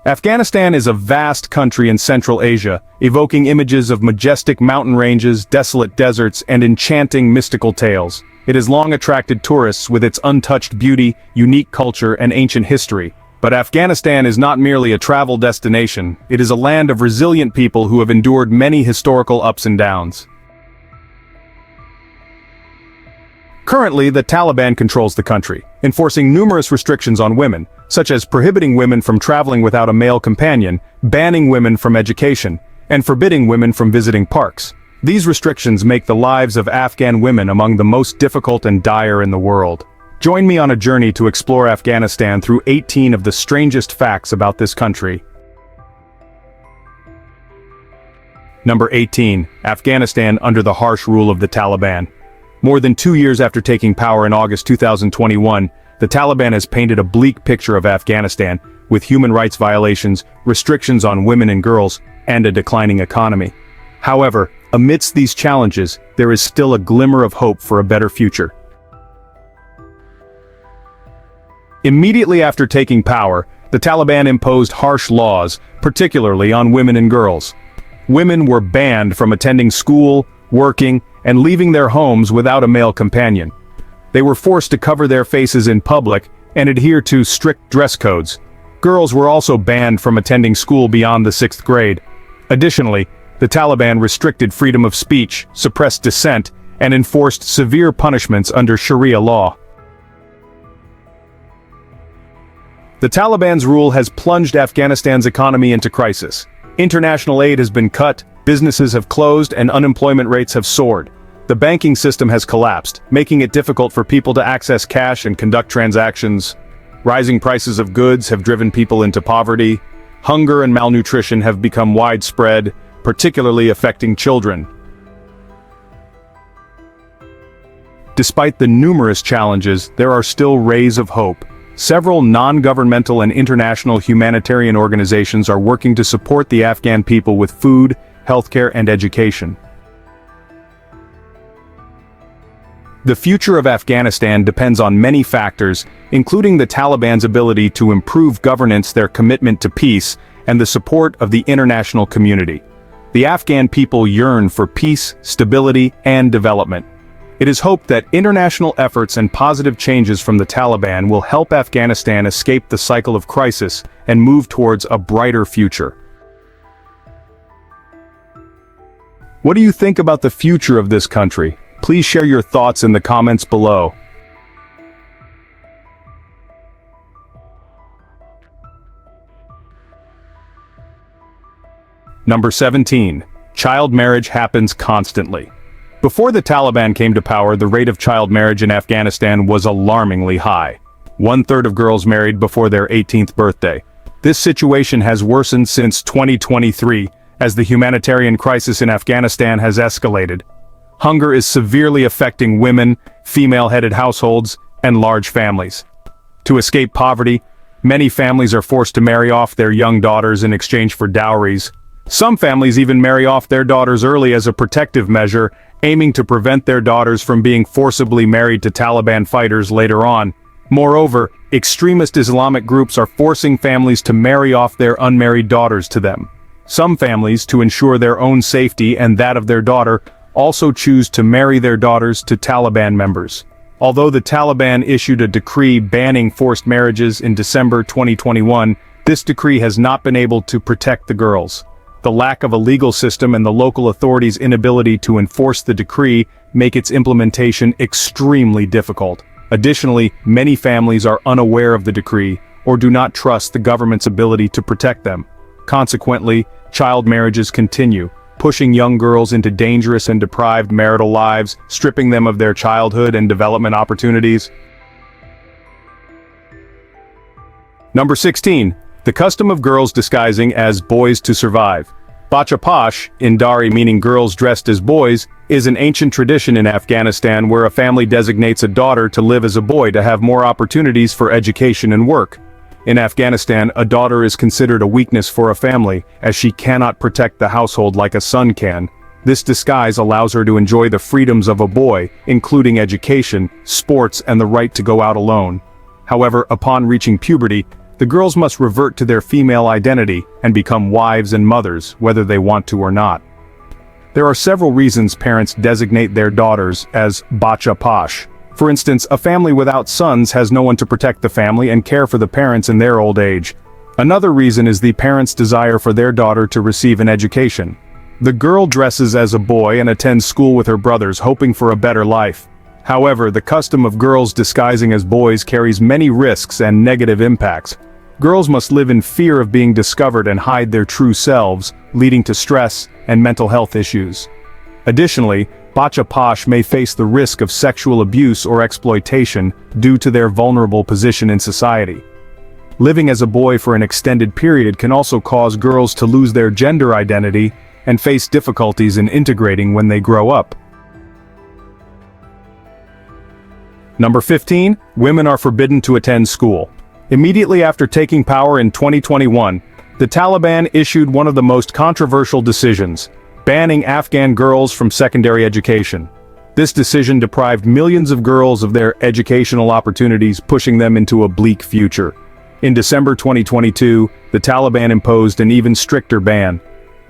Afghanistan is a vast country in Central Asia, evoking images of majestic mountain ranges, desolate deserts, and enchanting mystical tales. It has long attracted tourists with its untouched beauty, unique culture, and ancient history. But Afghanistan is not merely a travel destination, it is a land of resilient people who have endured many historical ups and downs. Currently, the Taliban controls the country, enforcing numerous restrictions on women, such as prohibiting women from traveling without a male companion, banning women from education, and forbidding women from visiting parks. These restrictions make the lives of Afghan women among the most difficult and dire in the world. Join me on a journey to explore Afghanistan through 18 of the strangest facts about this country. Number 18. Afghanistan under the harsh rule of the Taliban. More than 2 years after taking power in August 2021, the Taliban has painted a bleak picture of Afghanistan, with human rights violations, restrictions on women and girls, and a declining economy. However, amidst these challenges, there is still a glimmer of hope for a better future. Immediately after taking power, the Taliban imposed harsh laws, particularly on women and girls. Women were banned from attending school, working, and leaving their homes without a male companion. They were forced to cover their faces in public and adhere to strict dress codes. Girls were also banned from attending school beyond the 6th grade. Additionally, the Taliban restricted freedom of speech, suppressed dissent, and enforced severe punishments under Sharia law. The Taliban's rule has plunged Afghanistan's economy into crisis. International aid has been cut, businesses have closed, and unemployment rates have soared. The banking system has collapsed, making it difficult for people to access cash and conduct transactions. Rising prices of goods have driven people into poverty. Hunger and malnutrition have become widespread, particularly affecting children. Despite the numerous challenges, there are still rays of hope. Several non-governmental and international humanitarian organizations are working to support the Afghan people with food, healthcare, and education. The future of Afghanistan depends on many factors, including the Taliban's ability to improve governance, their commitment to peace, and the support of the international community. The Afghan people yearn for peace, stability, and development. It is hoped that international efforts and positive changes from the Taliban will help Afghanistan escape the cycle of crisis and move towards a brighter future. What do you think about the future of this country? Please share your thoughts in the comments below. Number 17. Child marriage happens constantly. Before the Taliban came to power, the rate of child marriage in Afghanistan was alarmingly high. 1/3 of girls married before their 18th birthday. This situation has worsened since 2023, as the humanitarian crisis in Afghanistan has escalated. Hunger is severely affecting women, female-headed households, and large families. To escape poverty, many families are forced to marry off their young daughters in exchange for dowries. Some families even marry off their daughters early as a protective measure, aiming to prevent their daughters from being forcibly married to Taliban fighters later on. Moreover, extremist Islamic groups are forcing families to marry off their unmarried daughters to them. Some families, to ensure their own safety and that of their daughter, also choose to marry their daughters to Taliban members. Although the Taliban issued a decree banning forced marriages in December 2021, this decree has not been able to protect the girls. The lack of a legal system and the local authorities' inability to enforce the decree make its implementation extremely difficult. Additionally, many families are unaware of the decree or do not trust the government's ability to protect them. Consequently, child marriages continue, pushing young girls into dangerous and deprived marital lives, stripping them of their childhood and development opportunities. Number 16. The custom of girls disguising as boys to survive. Bacha Pash, in Dari meaning girls dressed as boys, is an ancient tradition in Afghanistan where a family designates a daughter to live as a boy to have more opportunities for education and work. In Afghanistan, a daughter is considered a weakness for a family, as she cannot protect the household like a son can. This disguise allows her to enjoy the freedoms of a boy, including education, sports, and the right to go out alone. However, upon reaching puberty, the girls must revert to their female identity and become wives and mothers, whether they want to or not. There are several reasons parents designate their daughters as bacha pash. For instance, a family without sons has no one to protect the family and care for the parents in their old age. Another reason is the parents' desire for their daughter to receive an education. The girl dresses as a boy and attends school with her brothers, hoping for a better life. However, the custom of girls disguising as boys carries many risks and negative impacts. Girls must live in fear of being discovered and hide their true selves, leading to stress and mental health issues. Additionally, bacha pash may face the risk of sexual abuse or exploitation due to their vulnerable position in society. Living as a boy for an extended period can also cause girls to lose their gender identity and face difficulties in integrating when they grow up. Number 15, women are forbidden to attend school. Immediately after taking power in 2021, the Taliban issued one of the most controversial decisions, banning Afghan girls from secondary education. This decision deprived millions of girls of their educational opportunities, pushing them into a bleak future. In December 2022, the Taliban imposed an even stricter ban.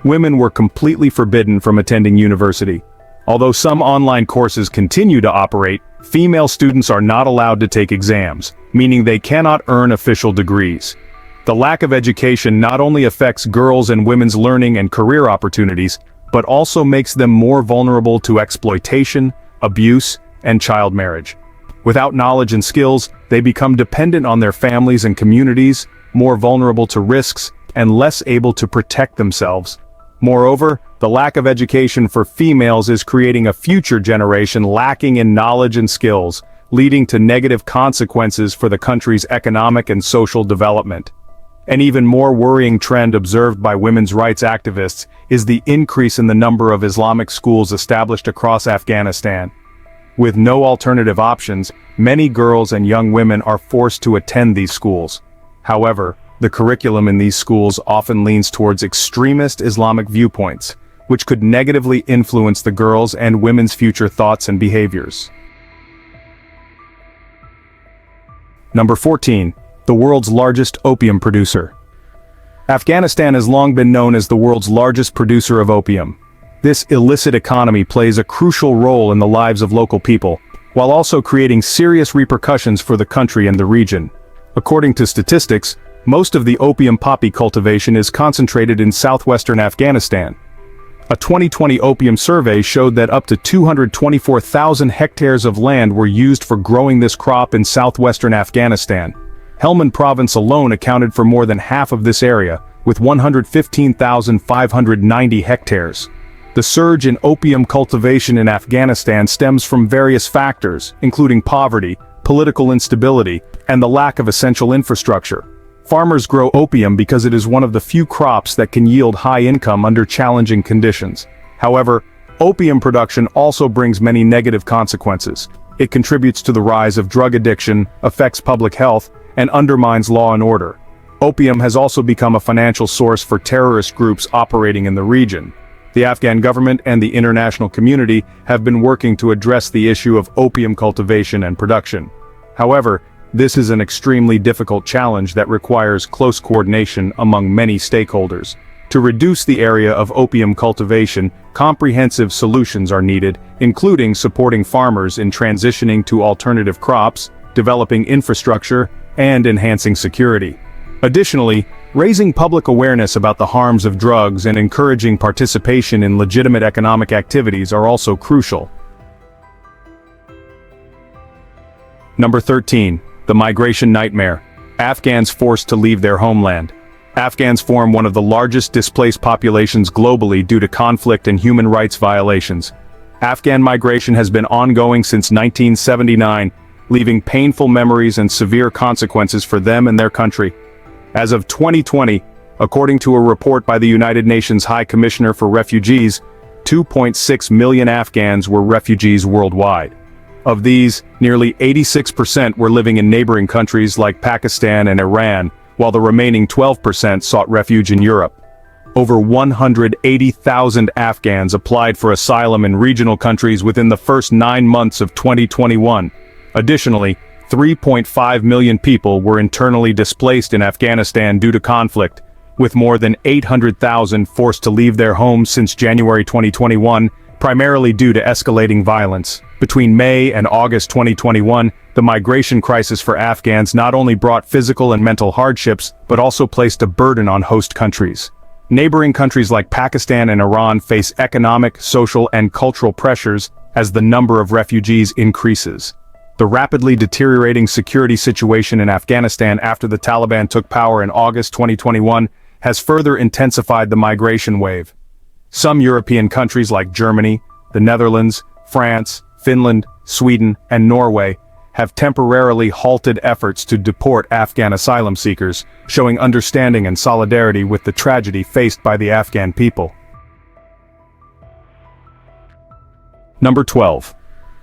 Women were completely forbidden from attending university. Although some online courses continue to operate, female students are not allowed to take exams, meaning they cannot earn official degrees. The lack of education not only affects girls' and women's learning and career opportunities, but also makes them more vulnerable to exploitation, abuse, and child marriage. Without knowledge and skills, they become dependent on their families and communities, more vulnerable to risks, and less able to protect themselves. Moreover, the lack of education for females is creating a future generation lacking in knowledge and skills, leading to negative consequences for the country's economic and social development. An even more worrying trend observed by women's rights activists is the increase in the number of Islamic schools established across Afghanistan. With no alternative options, many girls and young women are forced to attend these schools. However, the curriculum in these schools often leans towards extremist Islamic viewpoints, which could negatively influence the girls' and women's future thoughts and behaviors. Number 14. The world's largest opium producer. Afghanistan has long been known as the world's largest producer of opium. This illicit economy plays a crucial role in the lives of local people, while also creating serious repercussions for the country and the region. According to statistics, most of the opium poppy cultivation is concentrated in southwestern Afghanistan. A 2020 opium survey showed that up to 224,000 hectares of land were used for growing this crop in southwestern Afghanistan. Helmand province alone accounted for more than half of this area, with 115,590 hectares. The surge in opium cultivation in Afghanistan stems from various factors, including poverty, political instability, and the lack of essential infrastructure. Farmers grow opium because it is one of the few crops that can yield high income under challenging conditions. However, opium production also brings many negative consequences. It contributes to the rise of drug addiction, affects public health, and undermines law and order. Opium has also become a financial source for terrorist groups operating in the region. The Afghan government and the international community have been working to address the issue of opium cultivation and production. However, this is an extremely difficult challenge that requires close coordination among many stakeholders. To reduce the area of opium cultivation, comprehensive solutions are needed, including supporting farmers in transitioning to alternative crops, developing infrastructure, and enhancing security. Additionally, raising public awareness about the harms of drugs and encouraging participation in legitimate economic activities are also crucial. Number 13. The migration nightmare. Afghans forced to leave their homeland. Afghans form one of the largest displaced populations globally due to conflict and human rights violations. Afghan migration has been ongoing since 1979, leaving painful memories and severe consequences for them and their country. As of 2020, according to a report by the United Nations High Commissioner for Refugees, 2.6 million Afghans were refugees worldwide. Of these, nearly 86% were living in neighboring countries like Pakistan and Iran, while the remaining 12% sought refuge in Europe. Over 180,000 Afghans applied for asylum in regional countries within the first 9 months of 2021. Additionally, 3.5 million people were internally displaced in Afghanistan due to conflict, with more than 800,000 forced to leave their homes since January 2021, primarily due to escalating violence. Between May and August 2021, the migration crisis for Afghans not only brought physical and mental hardships, but also placed a burden on host countries. Neighboring countries like Pakistan and Iran face economic, social, and cultural pressures as the number of refugees increases. The rapidly deteriorating security situation in Afghanistan after the Taliban took power in August 2021 has further intensified the migration wave. Some European countries like Germany, the Netherlands, France, Finland, Sweden, and Norway have temporarily halted efforts to deport Afghan asylum seekers, showing understanding and solidarity with the tragedy faced by the Afghan people. Number 12.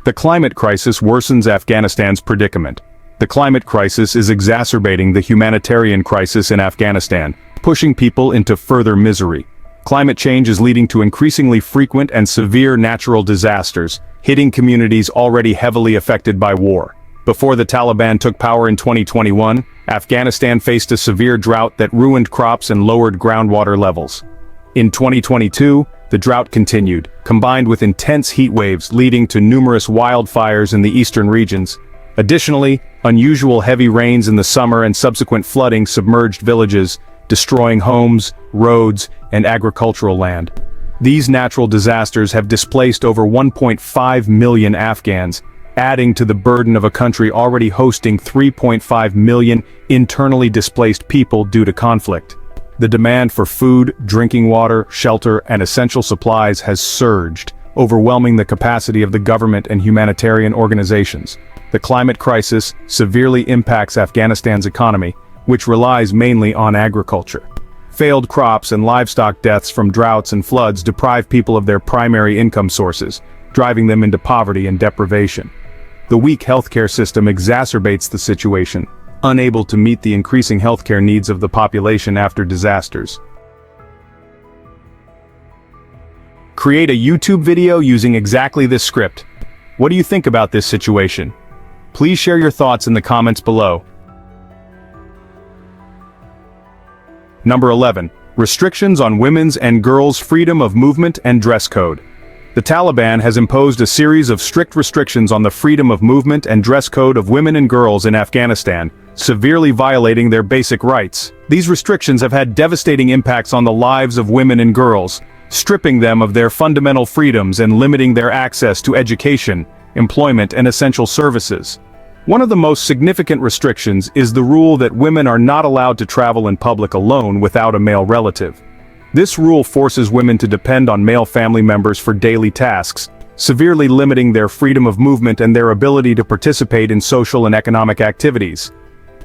The climate crisis worsens Afghanistan's predicament. The climate crisis is exacerbating the humanitarian crisis in Afghanistan, pushing people into further misery. Climate change is leading to increasingly frequent and severe natural disasters, hitting communities already heavily affected by war. Before the Taliban took power in 2021, Afghanistan faced a severe drought that ruined crops and lowered groundwater levels. In 2022, the drought continued, combined with intense heat waves leading to numerous wildfires in the eastern regions. Additionally, unusual heavy rains in the summer and subsequent flooding submerged villages, destroying homes, roads, and agricultural land. These natural disasters have displaced over 1.5 million Afghans, adding to the burden of a country already hosting 3.5 million internally displaced people due to conflict. The demand for food, drinking water, shelter, and essential supplies has surged, overwhelming the capacity of the government and humanitarian organizations. The climate crisis severely impacts Afghanistan's economy, which relies mainly on agriculture. Failed crops and livestock deaths from droughts and floods deprive people of their primary income sources, driving them into poverty and deprivation. The weak healthcare system exacerbates the situation, unable to meet the increasing healthcare needs of the population after disasters. Create a YouTube video using exactly this script. What do you think about this situation? Please share your thoughts in the comments below. Number 11. Restrictions on women's and girls' freedom of movement and dress code. The Taliban has imposed a series of strict restrictions on the freedom of movement and dress code of women and girls in Afghanistan, severely violating their basic rights. These restrictions have had devastating impacts on the lives of women and girls, stripping them of their fundamental freedoms and limiting their access to education, employment, and essential services. One of the most significant restrictions is the rule that women are not allowed to travel in public alone without a male relative. This rule forces women to depend on male family members for daily tasks, severely limiting their freedom of movement and their ability to participate in social and economic activities.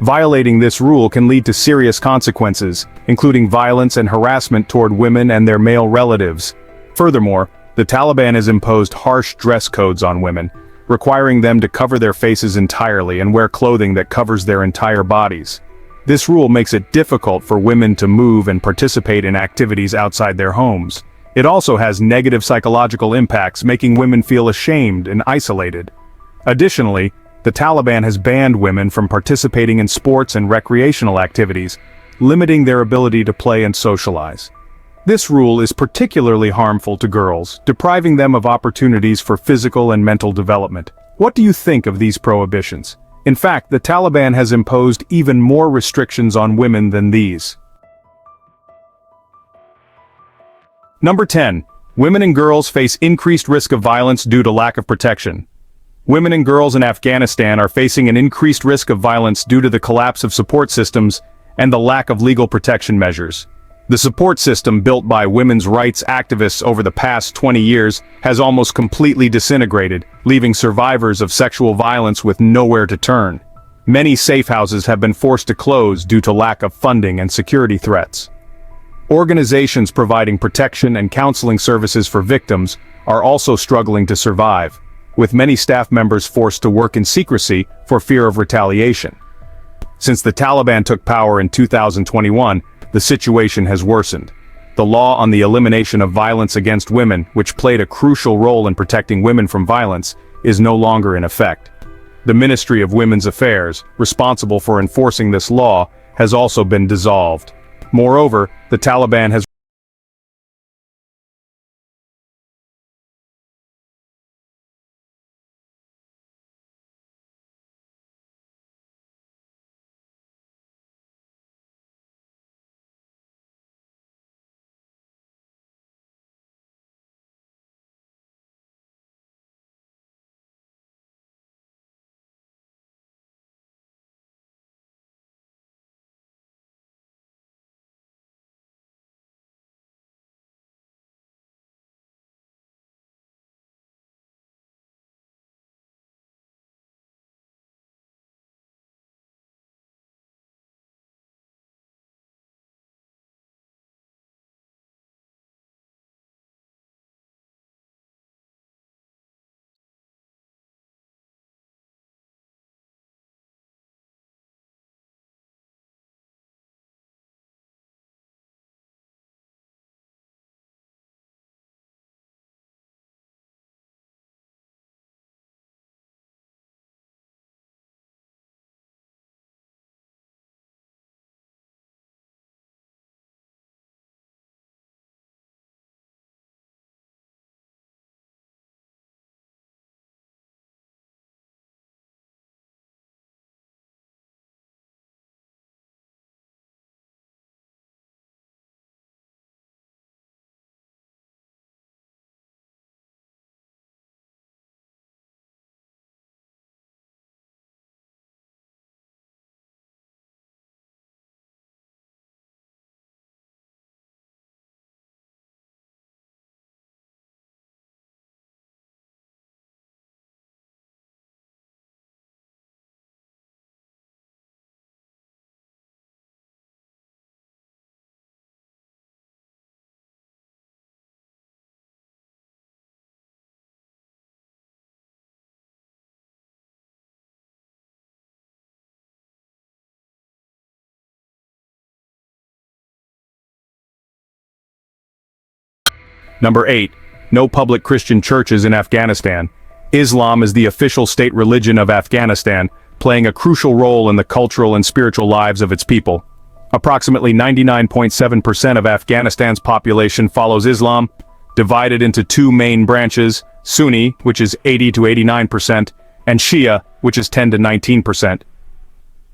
Violating this rule can lead to serious consequences, including violence and harassment toward women and their male relatives. Furthermore, the Taliban has imposed harsh dress codes on women, requiring them to cover their faces entirely and wear clothing that covers their entire bodies. This rule makes it difficult for women to move and participate in activities outside their homes. It also has negative psychological impacts, making women feel ashamed and isolated. Additionally, the Taliban has banned women from participating in sports and recreational activities, limiting their ability to play and socialize. This rule is particularly harmful to girls, depriving them of opportunities for physical and mental development. What do you think of these prohibitions? In fact, the Taliban has imposed even more restrictions on women than these. Number 10. Women and girls face increased risk of violence due to lack of protection. Women and girls in Afghanistan are facing an increased risk of violence due to the collapse of support systems and the lack of legal protection measures. The support system built by women's rights activists over the past 20 years has almost completely disintegrated, leaving survivors of sexual violence with nowhere to turn. Many safe houses have been forced to close due to lack of funding and security threats. Organizations providing protection and counseling services for victims are also struggling to survive, with many staff members forced to work in secrecy for fear of retaliation. Since the Taliban took power in 2021, the situation has worsened. The law on the elimination of violence against women, which played a crucial role in protecting women from violence, is no longer in effect. The Ministry of Women's Affairs, responsible for enforcing this law, has also been dissolved. Moreover, the Taliban has Number 8. No public Christian churches in Afghanistan. Islam is the official state religion of Afghanistan, playing a crucial role in the cultural and spiritual lives of its people. Approximately 99.7% of Afghanistan's population follows Islam, divided into two main branches, Sunni, which is 80 to 89%, and Shia, which is 10 to 19%.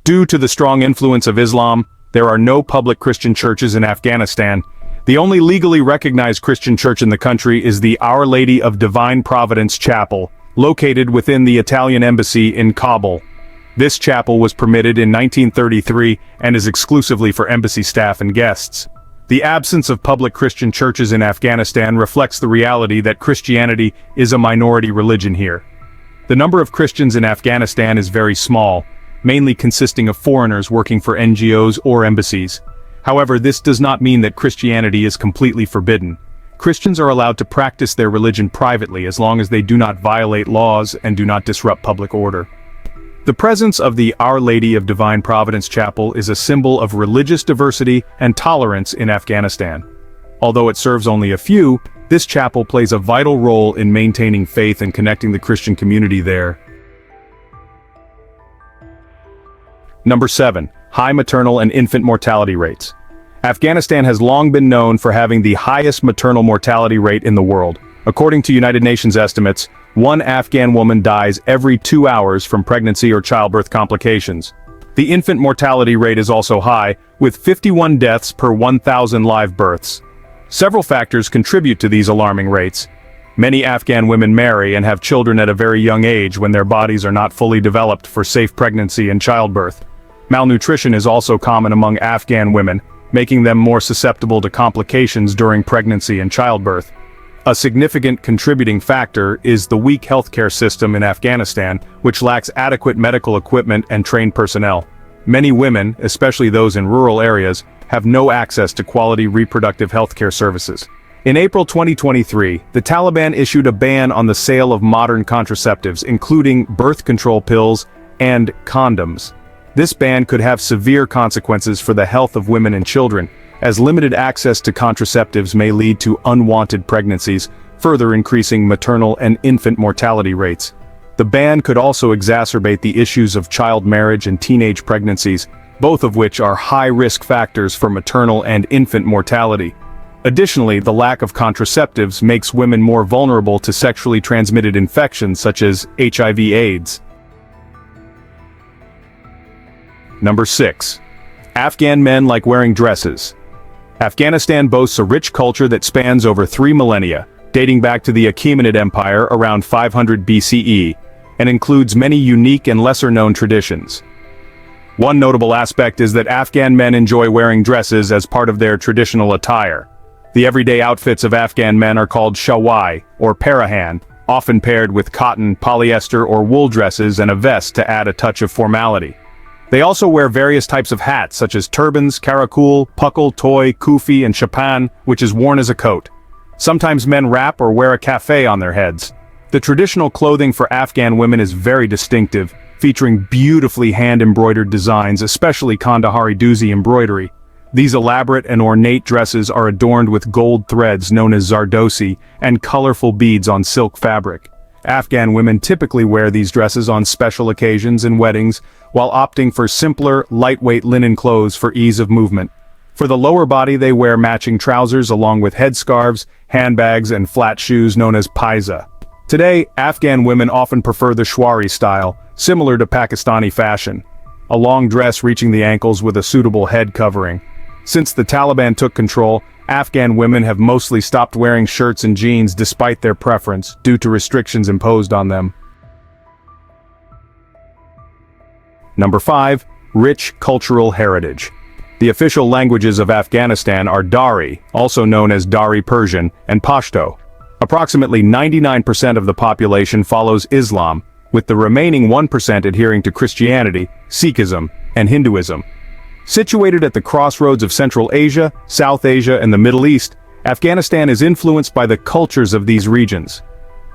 Due to the strong influence of Islam, there are no public Christian churches in Afghanistan. The only legally recognized Christian church in the country is the Our Lady of Divine Providence Chapel, located within the Italian Embassy in Kabul. This chapel was permitted in 1933 and is exclusively for embassy staff and guests. The absence of public Christian churches in Afghanistan reflects the reality that Christianity is a minority religion here. The number of Christians in Afghanistan is very small, mainly consisting of foreigners working for NGOs or embassies. However, this does not mean that Christianity is completely forbidden. Christians are allowed to practice their religion privately as long as they do not violate laws and do not disrupt public order. The presence of the Our Lady of Divine Providence Chapel is a symbol of religious diversity and tolerance in Afghanistan. Although it serves only a few, this chapel plays a vital role in maintaining faith and connecting the Christian community there. Number 7. High maternal and infant mortality rates. Afghanistan has long been known for having the highest maternal mortality rate in the world. According to United Nations estimates, one Afghan woman dies every 2 hours from pregnancy or childbirth complications. The infant mortality rate is also high, with 51 deaths per 1,000 live births. Several factors contribute to these alarming rates. Many Afghan women marry and have children at a very young age when their bodies are not fully developed for safe pregnancy and childbirth. Malnutrition is also common among Afghan women, making them more susceptible to complications during pregnancy and childbirth. A significant contributing factor is the weak healthcare system in Afghanistan, which lacks adequate medical equipment and trained personnel. Many women, especially those in rural areas, have no access to quality reproductive healthcare services. In April 2023, the Taliban issued a ban on the sale of modern contraceptives, including birth control pills and condoms. This ban could have severe consequences for the health of women and children, as limited access to contraceptives may lead to unwanted pregnancies, further increasing maternal and infant mortality rates. The ban could also exacerbate the issues of child marriage and teenage pregnancies, both of which are high-risk factors for maternal and infant mortality. Additionally, the lack of contraceptives makes women more vulnerable to sexually transmitted infections such as HIV/AIDS. Number 6. Afghan men like wearing dresses. Afghanistan boasts a rich culture that spans over 3 millennia, dating back to the Achaemenid Empire around 500 BCE, and includes many unique and lesser-known traditions. One notable aspect is that Afghan men enjoy wearing dresses as part of their traditional attire. The everyday outfits of Afghan men are called shawai, or parahan, often paired with cotton, polyester, or wool dresses and a vest to add a touch of formality. They also wear various types of hats such as turbans, karakul, pukul, toy, kufi, and shapan, which is worn as a coat. Sometimes men wrap or wear a kaffe on their heads. The traditional clothing for Afghan women is very distinctive, featuring beautifully hand-embroidered designs, especially Kandahari Duzi embroidery. These elaborate and ornate dresses are adorned with gold threads known as zardosi and colorful beads on silk fabric. Afghan women typically wear these dresses on special occasions and weddings, while opting for simpler, lightweight linen clothes for ease of movement. For the lower body, they wear matching trousers along with headscarves, handbags, and flat shoes known as paisa. Today, Afghan women often prefer the shwari style, similar to Pakistani fashion. A long dress reaching the ankles with a suitable head covering. Since the Taliban took control, Afghan women have mostly stopped wearing shirts and jeans despite their preference, due to restrictions imposed on them. Number 5. Rich cultural heritage. The official languages of Afghanistan are Dari, also known as Dari Persian, and Pashto. Approximately 99% of the population follows Islam, with the remaining 1% adhering to Christianity, Sikhism, and Hinduism. Situated at the crossroads of Central Asia, South Asia, and the Middle East, Afghanistan is influenced by the cultures of these regions.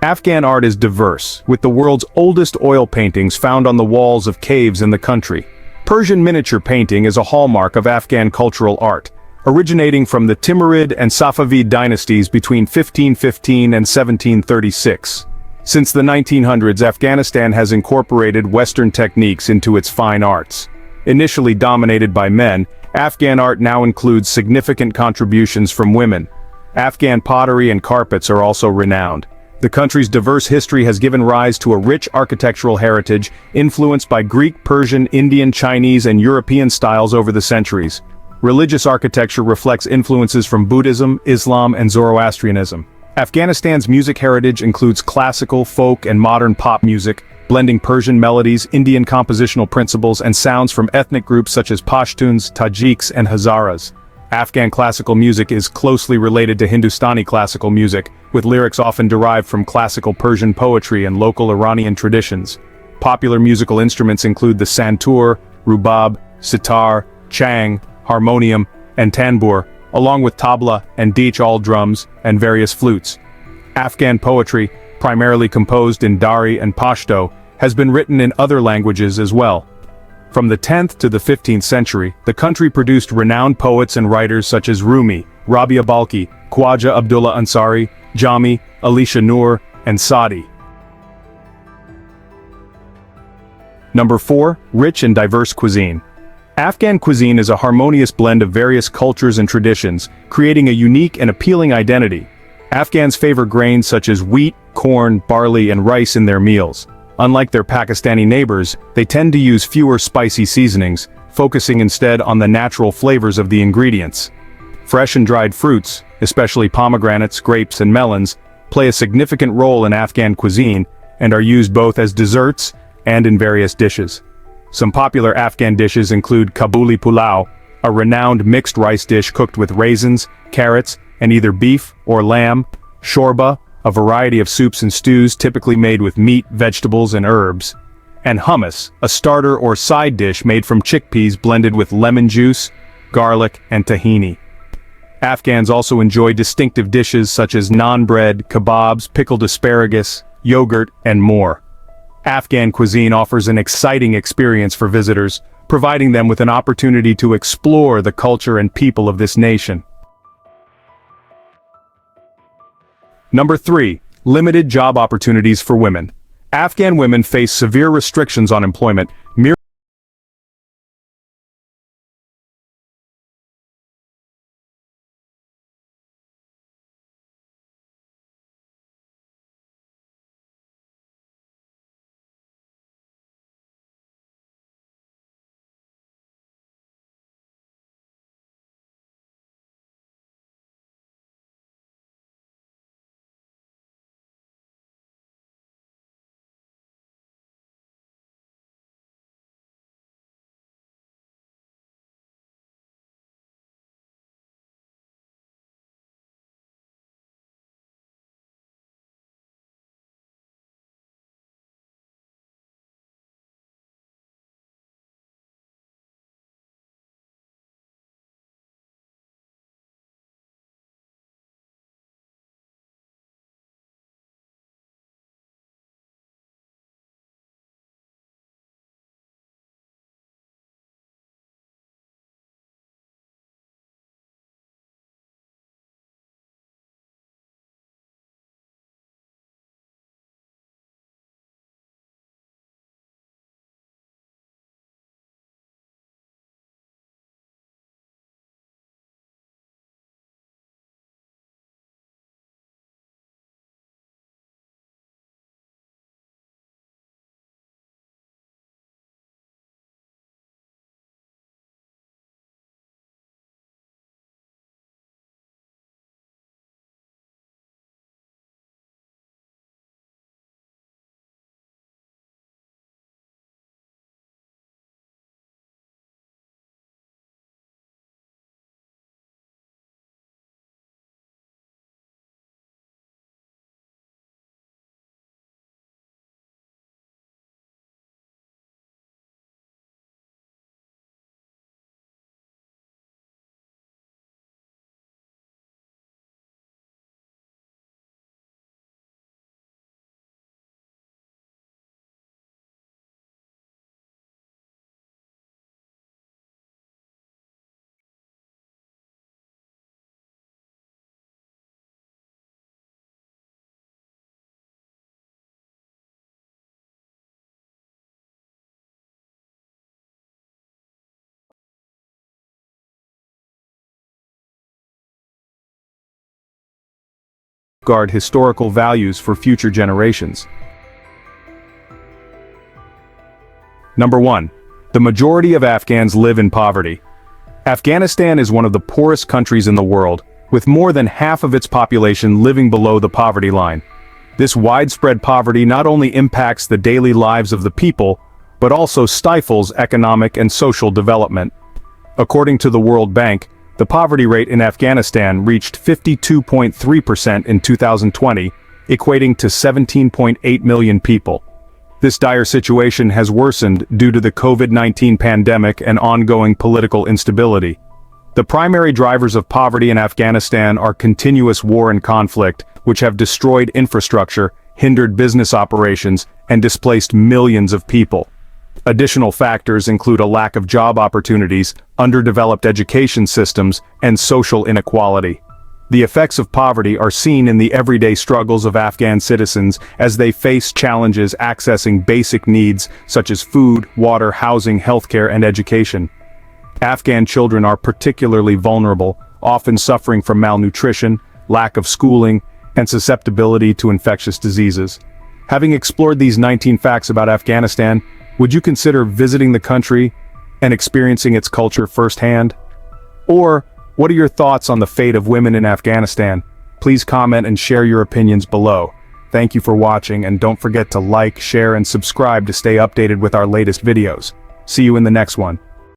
Afghan art is diverse, with the world's oldest oil paintings found on the walls of caves in the country. Persian miniature painting is a hallmark of Afghan cultural art, originating from the Timurid and Safavid dynasties between 1515 and 1736. Since the 1900s, Afghanistan has incorporated Western techniques into its fine arts. Initially dominated by men, Afghan art now includes significant contributions from women. Afghan pottery and carpets are also renowned. The country's diverse history has given rise to a rich architectural heritage influenced by Greek, Persian, Indian, Chinese, and European styles over the centuries. Religious architecture reflects influences from Buddhism, Islam, and Zoroastrianism. Afghanistan's music heritage includes classical, folk, and modern pop music, blending Persian melodies, Indian compositional principles, and sounds from ethnic groups such as Pashtuns, Tajiks, and Hazaras. Afghan classical music is closely related to Hindustani classical music, with lyrics often derived from classical Persian poetry and local Iranian traditions. Popular musical instruments include the santur, rubab, sitar, chang, harmonium, and tanbur, along with tabla and dechal drums and various flutes. Afghan poetry, primarily composed in Dari and Pashto, has been written in other languages as well. From the 10th to the 15th century, the country produced renowned poets and writers such as Rumi, Rabia Balkhi, Khwaja Abdullah Ansari, Jami, Alisha Noor, and Sadi. Number 4. Rich and diverse cuisine. Afghan cuisine is a harmonious blend of various cultures and traditions, creating a unique and appealing identity. Afghans favor grains such as wheat, corn, barley, and rice in their meals. Unlike their Pakistani neighbors, they tend to use fewer spicy seasonings, focusing instead on the natural flavors of the ingredients. Fresh and dried fruits, especially pomegranates, grapes, and melons, play a significant role in Afghan cuisine and are used both as desserts and in various dishes. Some popular Afghan dishes include Kabuli pulao, a renowned mixed rice dish cooked with raisins, carrots, and either beef or lamb, shorba, a variety of soups and stews typically made with meat, vegetables, and herbs, and hummus, a starter or side dish made from chickpeas blended with lemon juice, garlic, and tahini. Afghans also enjoy distinctive dishes such as naan bread, kebabs, pickled asparagus, yogurt, and more. Afghan cuisine offers an exciting experience for visitors, providing them with an opportunity to explore the culture and people of this nation. Number 3. Limited job opportunities for women. Afghan women face severe restrictions on employment, guard historical values for future generations. Number 1. The majority of Afghans live in poverty. Afghanistan is one of the poorest countries in the world, with more than half of its population living below the poverty line. This widespread poverty not only impacts the daily lives of the people, but also stifles economic and social development. According to the World Bank, the poverty rate in Afghanistan reached 52.3% in 2020, equating to 17.8 million people. This dire situation has worsened due to the COVID-19 pandemic and ongoing political instability. The primary drivers of poverty in Afghanistan are continuous war and conflict, which have destroyed infrastructure, hindered business operations, and displaced millions of people. Additional factors include a lack of job opportunities, underdeveloped education systems, and social inequality. The effects of poverty are seen in the everyday struggles of Afghan citizens as they face challenges accessing basic needs such as food, water, housing, healthcare, and education. Afghan children are particularly vulnerable, often suffering from malnutrition, lack of schooling, and susceptibility to infectious diseases. Having explored these 19 facts about Afghanistan, would you consider visiting the country and experiencing its culture firsthand? Or, what are your thoughts on the fate of women in Afghanistan? Please comment and share your opinions below. Thank you for watching, and don't forget to like, share, and subscribe to stay updated with our latest videos. See you in the next one.